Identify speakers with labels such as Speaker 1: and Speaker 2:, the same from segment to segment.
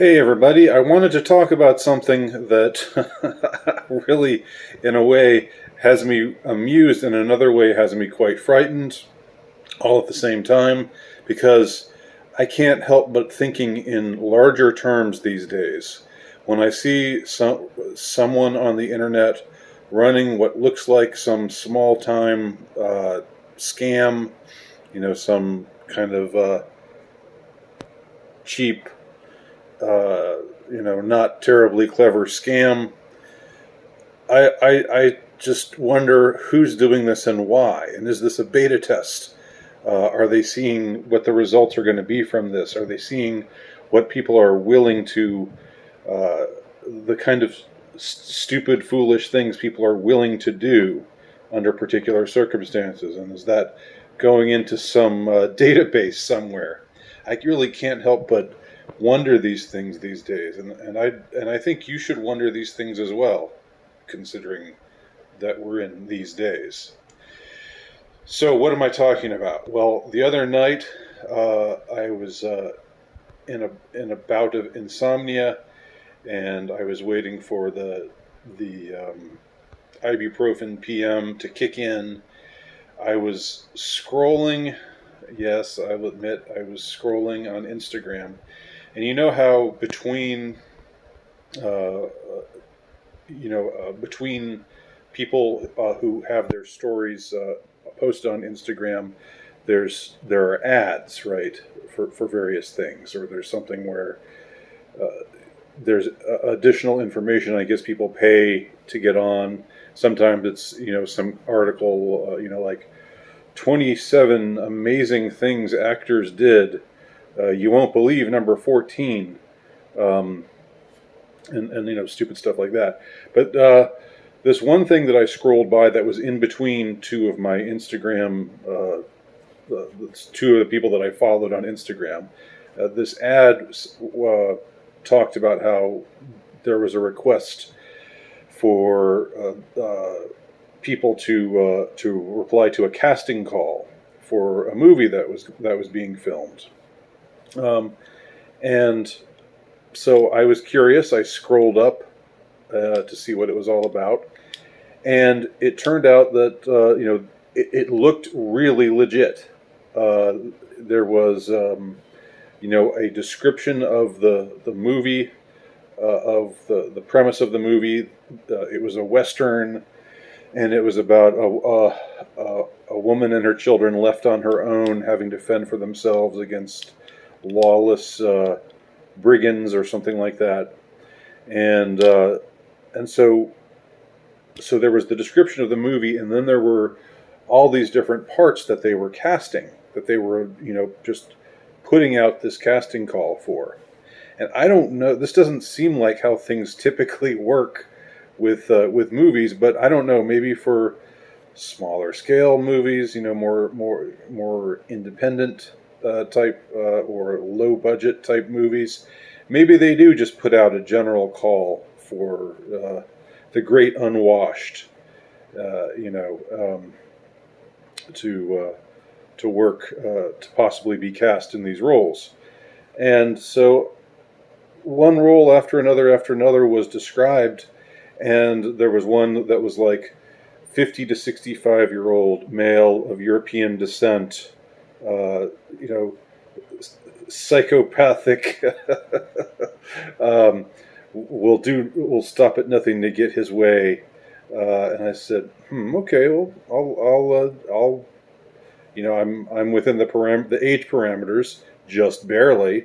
Speaker 1: Hey everybody, I wanted to talk about something that really, in a way, has me amused and in another way has me quite frightened, all at the same time, because I can't help but thinking in larger terms these days. When I see someone on the internet running what looks like some small time scam, some kind of cheap not terribly clever scam. I just wonder who's doing this and why. And is this a beta test? Are they seeing what the results are going to be from this? Are they seeing what people are willing to, uh, the kind of stupid, foolish things people are willing to do under particular circumstances? And is that going into some database somewhere? I really can't help but wonder these things these days, and I think you should wonder these things as well, considering that we're in these days. So, what am I talking about? Well, the other night I was in a bout of insomnia, and I was waiting for the ibuprofen PM to kick in. I was scrolling. Yes, I'll admit I was scrolling on Instagram, and you know how uh, between people who have their stories posted on Instagram, there are ads, right, for various things, or there's something where there's additional information. I guess people pay to get on. Sometimes it's some article, like 27 amazing things actors did. You won't believe number 14. Um, and stupid stuff like that. But this one thing that I scrolled by that was in between two of my Instagram, two of the people that I followed on Instagram. This ad talked about how there was a request for people to reply to a casting call for a movie that was being filmed, and so I was curious. I scrolled up to see what it was all about, and it turned out that it looked really legit. There was a description of the movie, of the premise of the movie. It was a western, and it was about a woman and her children left on her own, having to fend for themselves against lawless brigands or something like that. And uh, and so so there was the description of the movie, and then there were all these different parts that they were casting, that they were just putting out this casting call for. And I don't know, this doesn't seem like how things typically work with movies, but I don't know, maybe for smaller scale movies, more independent type or low budget type movies, maybe they do just put out a general call for the great unwashed, uh, you know, um, to work to possibly be cast in these roles. And so one role after another was described, and there was one that was like 50 to 65-year-old male of European descent, uh, you know, psychopathic, um, will stop at nothing to get his way. And I said, okay, well, I'll I'm within the age parameters, just barely.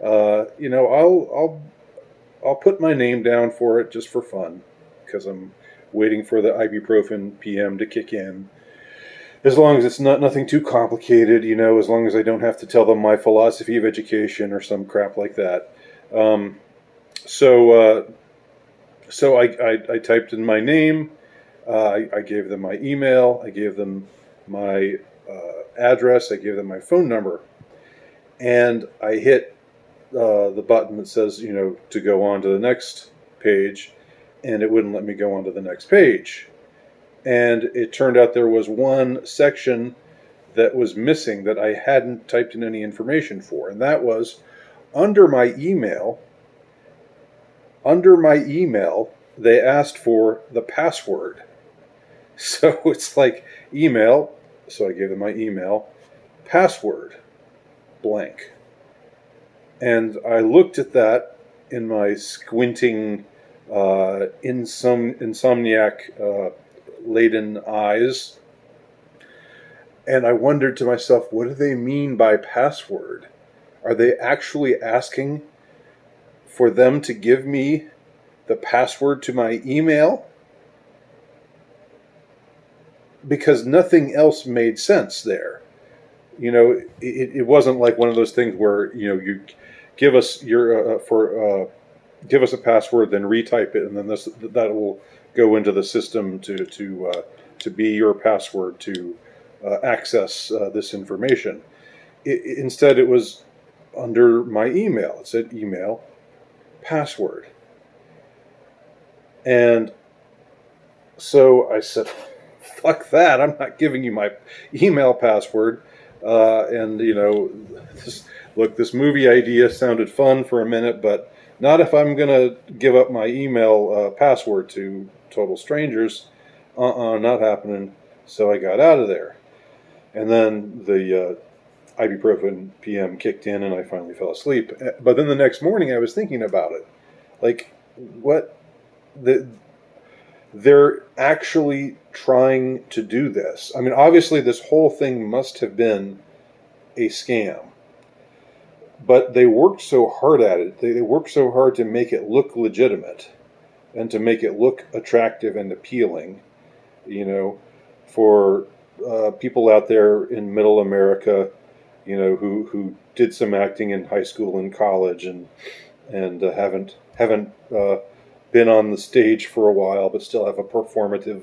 Speaker 1: I'll put my name down for it just for fun, because I'm waiting for the ibuprofen PM to kick in. As long as it's not nothing too complicated, as long as I don't have to tell them my philosophy of education or some crap like that. Um, so uh, so I typed in my name. I gave them my email. I gave them my address. I gave them my phone number, and I hit the button that says, to go on to the next page, and it wouldn't let me go on to the next page. And it turned out there was one section that was missing that I hadn't typed in any information for, and that was under my email. under my email, they asked for the password. So it's like email. So I gave them my email, password, blank. And I looked at that in my squinting, insomniac laden eyes. And I wondered to myself, what do they mean by password? Are they actually asking for them to give me the password to my email? Because nothing else made sense there. It wasn't like one of those things where, you give us give us a password, then retype it, and then that will go into the system to be your password to access this information. Instead, it was under my email. It said email, password. And so I said, fuck that. I'm not giving you my email password. This movie idea sounded fun for a minute, but not if I'm going to give up my email password to total strangers. Not happening. So I got out of there. And then the ibuprofen PM kicked in and I finally fell asleep. But then the next morning I was thinking about it. Like, what? They're actually trying to do this. I mean, obviously this whole thing must have been a scam. But they worked so hard at it. They worked so hard to make it look legitimate and to make it look attractive and appealing, for people out there in middle America, who did some acting in high school and college and haven't been on the stage for a while, but still have a performative,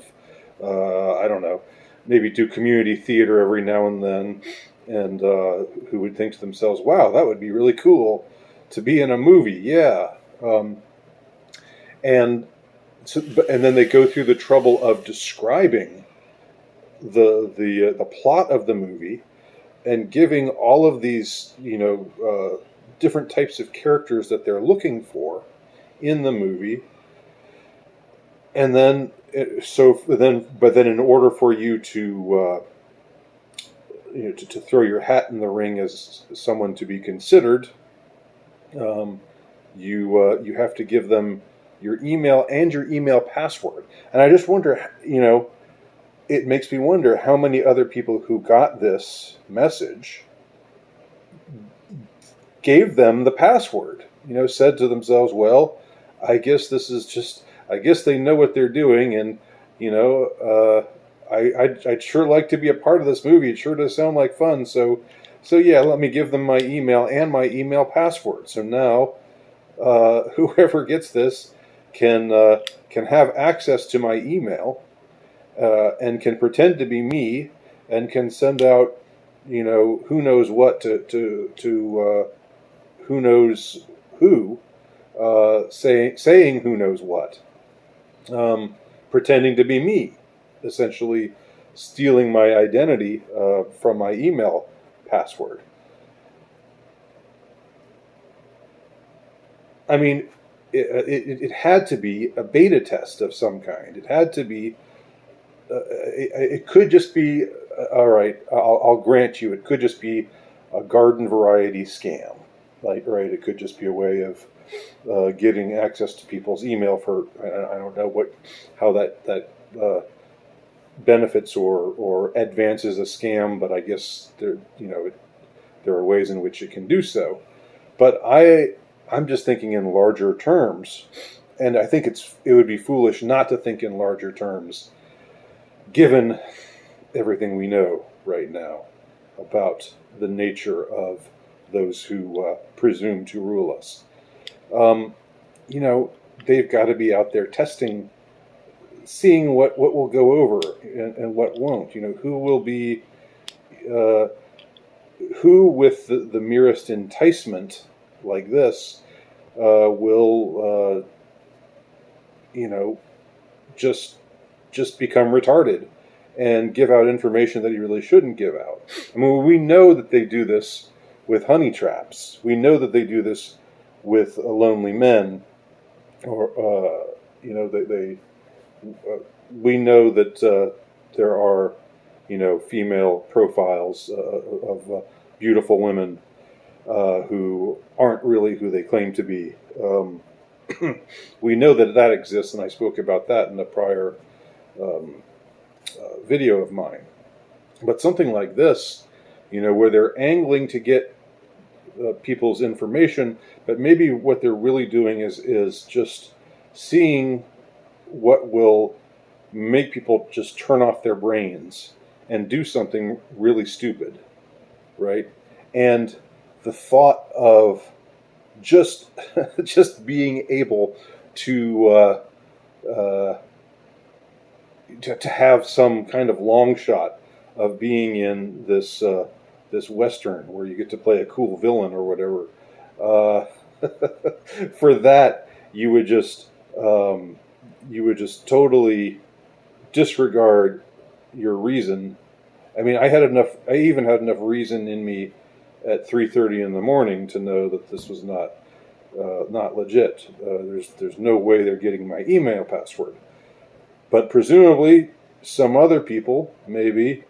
Speaker 1: I don't know, maybe do community theater every now and then, and who would think to themselves, wow, that would be really cool to be in a movie, yeah. And then they go through the trouble of describing the plot of the movie and giving all of these, different types of characters that they're looking for in the movie. And then, but then in order for you to throw your hat in the ring as someone to be considered, you have to give them your email and your email password. And I just wonder, it makes me wonder how many other people who got this message gave them the password, said to themselves, well, I guess they know what they're doing, and I'd sure like to be a part of this movie. It sure does sound like fun. So yeah, let me give them my email and my email password. So now, whoever gets this can have access to my email, and can pretend to be me, and can send out, who knows what to who knows who, saying who knows what. Pretending to be me, essentially stealing my identity from my email password. I mean, it had to be a beta test of some kind. It had to be. It could just be. All right, I'll grant you. It could just be a garden variety scam. Right? It could just be a way of getting access to people's email for, I don't know how that benefits or advances a scam, but I guess there are ways in which it can do so. But I'm just thinking in larger terms, and I think it would be foolish not to think in larger terms, given everything we know right now about the nature of those who presume to rule us. They've got to be out there testing, seeing what will go over and what won't. Who will be, who with the merest enticement like this will, just become retarded and give out information that he really shouldn't give out. I mean, we know that they do this with honey traps. We know that they do this with lonely men or we know that there are, female profiles of beautiful women who aren't really who they claim to be. We know that that exists, and I spoke about that in a prior video of mine. But something like this, where they're angling to get people's information, but maybe what they're really doing is just seeing what will make people just turn off their brains and do something really stupid, right? And the thought of just being able to to have some kind of long shot of being in this western where you get to play a cool villain or whatever. Uh, for that, you would just totally disregard your reason. I mean, I even had enough reason in me at 3:30 in the morning to know that this was not legit. There's no way they're getting my email password. But presumably, some other people, maybe,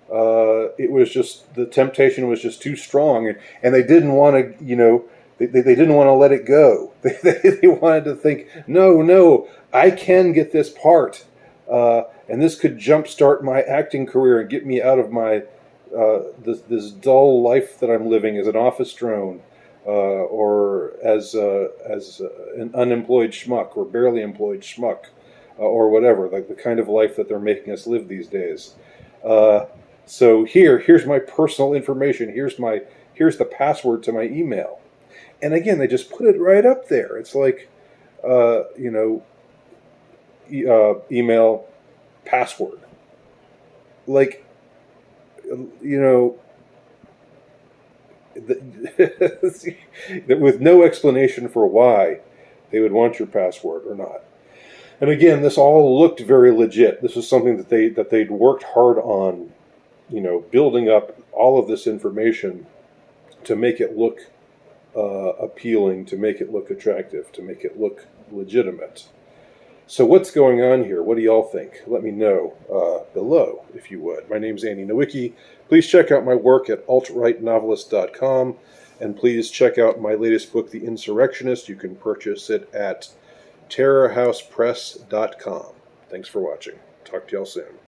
Speaker 1: it was just the temptation was just too strong, and they didn't want to, they didn't want to let it go. They wanted to think, no, I can get this part, and this could jumpstart my acting career and get me out of my this dull life that I'm living as an office drone, or as an unemployed schmuck or barely employed schmuck. Or whatever, like the kind of life that they're making us live these days. So here's my personal information. Here's the password to my email. And again, they just put it right up there. It's like, email password. Like, with no explanation for why they would want your password or not. And again, this all looked very legit. This was something that they'd worked hard on, building up all of this information to make it look appealing, to make it look attractive, to make it look legitimate. So what's going on here? What do y'all think? Let me know below, if you would. My name's Andy Nowicki. Please check out my work at altrightnovelist.com, and please check out my latest book, The Insurrectionist. You can purchase it at terrorhousepress.com. Thanks for watching. Talk to y'all soon.